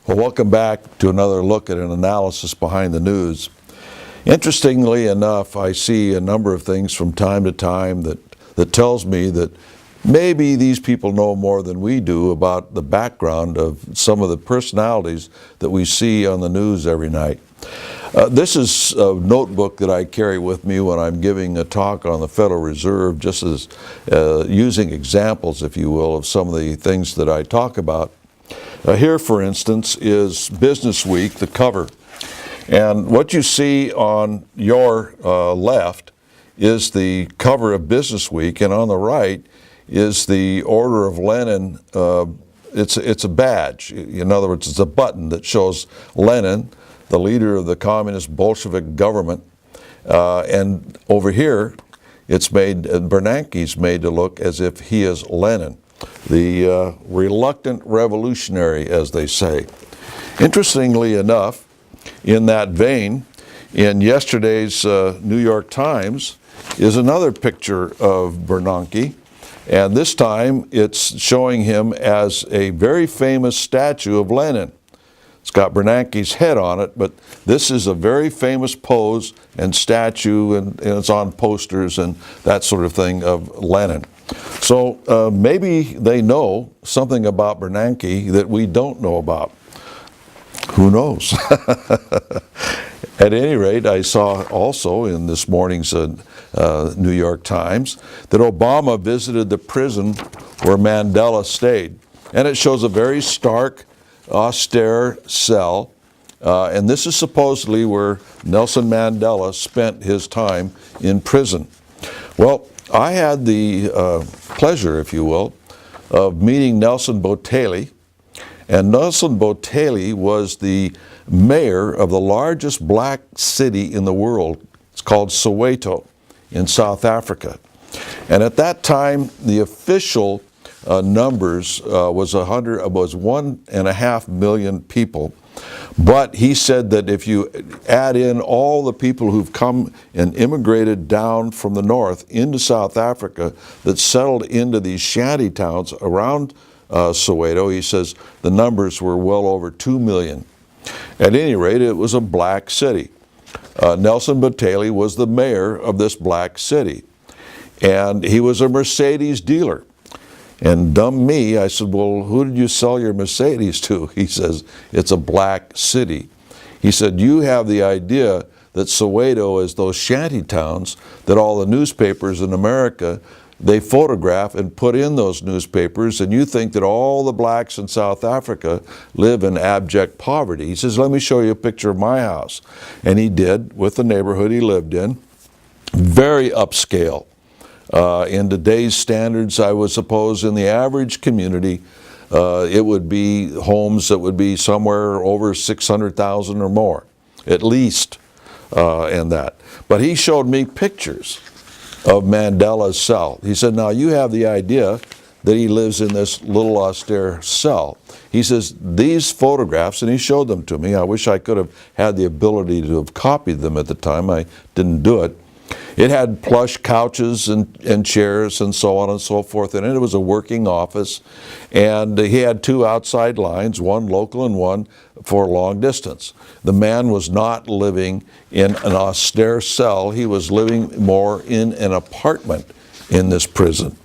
Well, welcome back to another look at an analysis behind the news. Interestingly enough, I see a number of things from time to time that tells me that maybe these people know more than we do about the background of some of the personalities that we see on the news every night. This is a notebook that I carry with me when I'm giving a talk on the Federal Reserve, just as using examples, if you will, of some of the things that I talk about. Here, for instance, is Business Week, the cover. And what you see on your left is the cover of Business Week, and on the right is the Order of Lenin. It's a badge. In other words, it's a button that shows Lenin, the leader of the communist Bolshevik government. And over here, it's made, Bernanke's made to look as if he is Lenin, the reluctant revolutionary, as they say. Interestingly enough, in that vein, in yesterday's New York Times is another picture of Bernanke, and this time it's showing him as a very famous statue of Lenin. It's got Bernanke's head on it, but this is a very famous pose and statue, and it's on posters and that sort of thing of Lenin. So maybe they know something about Bernanke that we don't know about. Who knows? At any rate, I saw also in this morning's New York Times that Obama visited the prison where Mandela stayed. And it shows a very stark, austere cell. And this is supposedly where Nelson Mandela spent his time in prison. Well, I had the pleasure, if you will, of meeting Nelson Mandela. And Nelson Mandela was the mayor of the largest black city in the world. It's called Soweto in South Africa. And at that time, the official numbers was 1.5 million people. But he said that if you add in all the people who've come and immigrated down from the north into South Africa that settled into these shanty towns around Soweto, he says the numbers were well over 2 million. At any rate, it was a black city. Nelson Mandela was the mayor of this black city, and he was a Mercedes dealer. And dumb me, I said, well, who did you sell your Mercedes to? He says, it's a black city. He said, you have the idea that Soweto is those shanty towns that all the newspapers in America, they photograph and put in those newspapers, and you think that all the blacks in South Africa live in abject poverty. He says, let me show you a picture of my house. And he did, with the neighborhood he lived in, very upscale. In today's standards, I would suppose in the average community, it would be homes that would be somewhere over 600,000 or more, at least, in that. But he showed me pictures of Mandela's cell. He said, now you have the idea that he lives in this little austere cell. He says, these photographs, and he showed them to me. I wish I could have had the ability to have copied them at the time. I didn't do it. It had plush couches and chairs and so on and so forth in it. It was a working office, and he had two outside lines, one local and one for long distance. The man was not living in an austere cell. He was living more in an apartment in this prison.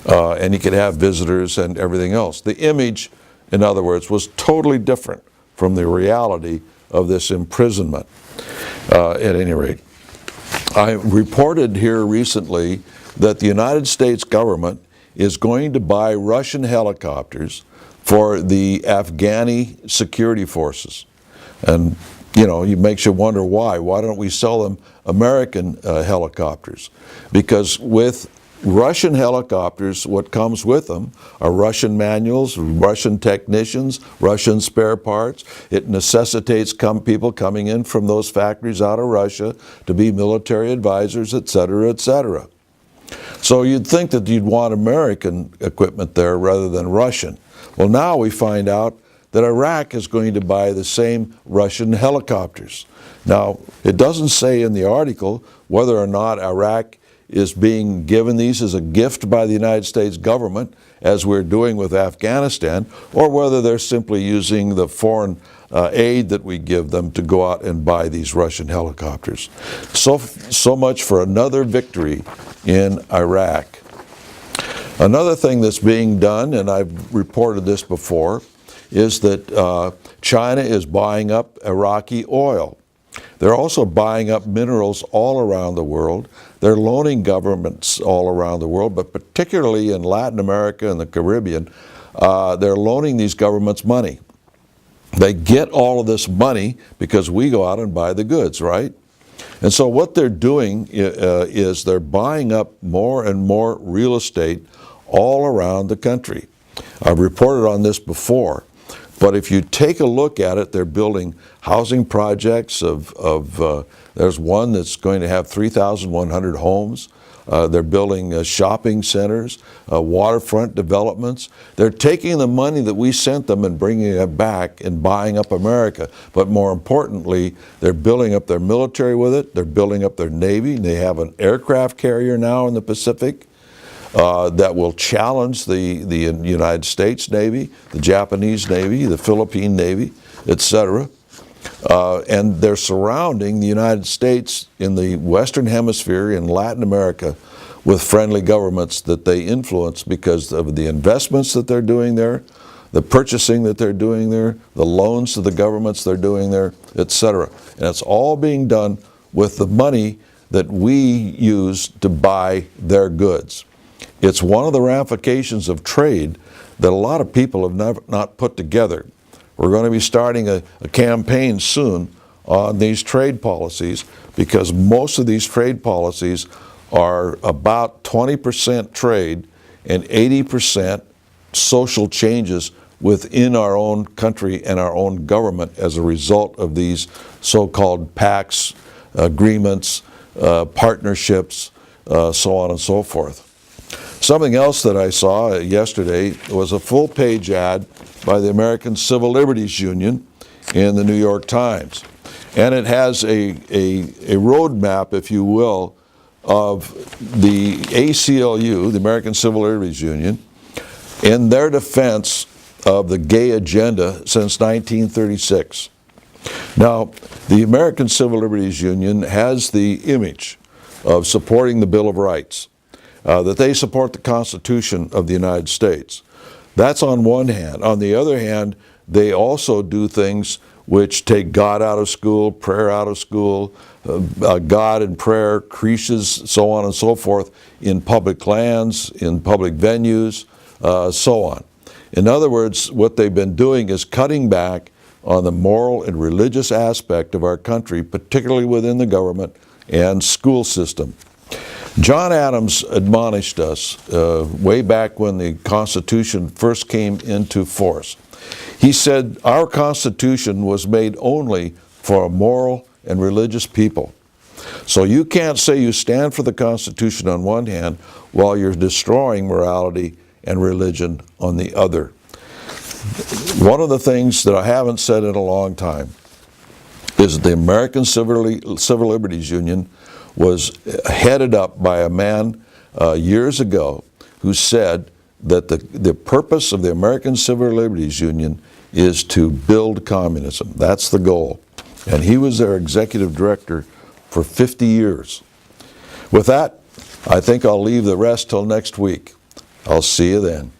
And he could have visitors and everything else. The image, in other words, was totally different from the reality of this imprisonment, at any rate. I reported here recently that the United States government is going to buy Russian helicopters for the Afghani security forces. And, you know, it makes you wonder why. Why don't we sell them American helicopters? Because with Russian helicopters, what comes with them are Russian manuals, Russian technicians, Russian spare parts. It necessitates people coming in from those factories out of Russia to be military advisors, et cetera, et cetera. So you'd think that you'd want American equipment there rather than Russian. Well, now we find out that Iraq is going to buy the same Russian helicopters. Now, it doesn't say in the article whether or not Iraq is being given these as a gift by the United States government as we're doing with Afghanistan, or whether they're simply using the foreign aid that we give them to go out and buy these Russian helicopters. So much for another victory in Iraq. Another thing that's being done, and I've reported this before, is that China is buying up Iraqi oil. They're also buying up minerals all around the world. They're loaning governments all around the world, but particularly in Latin America and the Caribbean, they're loaning these governments money. They get all of this money because we go out and buy the goods, right? And so what they're doing is they're buying up more and more real estate all around the country. I've reported on this before, but if you take a look at it, they're building housing projects there's one that's going to have 3,100 homes. They're building shopping centers, waterfront developments. They're taking the money that we sent them and bringing it back and buying up America. But more importantly, they're building up their military with it. They're building up their Navy. They have an aircraft carrier now in the Pacific that will challenge the United States Navy, the Japanese Navy, the Philippine Navy, etc. And they're surrounding the United States in the Western Hemisphere, in Latin America, with friendly governments that they influence because of the investments that they're doing there, the purchasing that they're doing there, the loans to the governments they're doing there, etc. And it's all being done with the money that we use to buy their goods. It's one of the ramifications of trade that a lot of people have not put together. We're going to be starting a campaign soon on these trade policies because most of these trade policies are about 20% trade and 80% social changes within our own country and our own government as a result of these so-called pacts, agreements, partnerships, so on and so forth. Something else that I saw yesterday was a full-page ad by the American Civil Liberties Union in the New York Times. And it has a roadmap, if you will, of the ACLU, the American Civil Liberties Union, in their defense of the gay agenda since 1936. Now, the American Civil Liberties Union has the image of supporting the Bill of Rights, that they support the Constitution of the United States. That's on one hand. On the other hand, they also do things which take God out of school, prayer out of school, God and prayer, creches, so on and so forth, in public lands, in public venues, so on. In other words, what they've been doing is cutting back on the moral and religious aspect of our country, particularly within the government and school system. John Adams admonished us way back when the Constitution first came into force. He said, our Constitution was made only for a moral and religious people. So you can't say you stand for the Constitution on one hand while you're destroying morality and religion on the other. One of the things that I haven't said in a long time is that the American Civil Liberties Union was headed up by a man years ago who said that the purpose of the American Civil Liberties Union is to build communism. That's the goal. And he was their executive director for 50 years. With that, I think I'll leave the rest till next week. I'll see you then.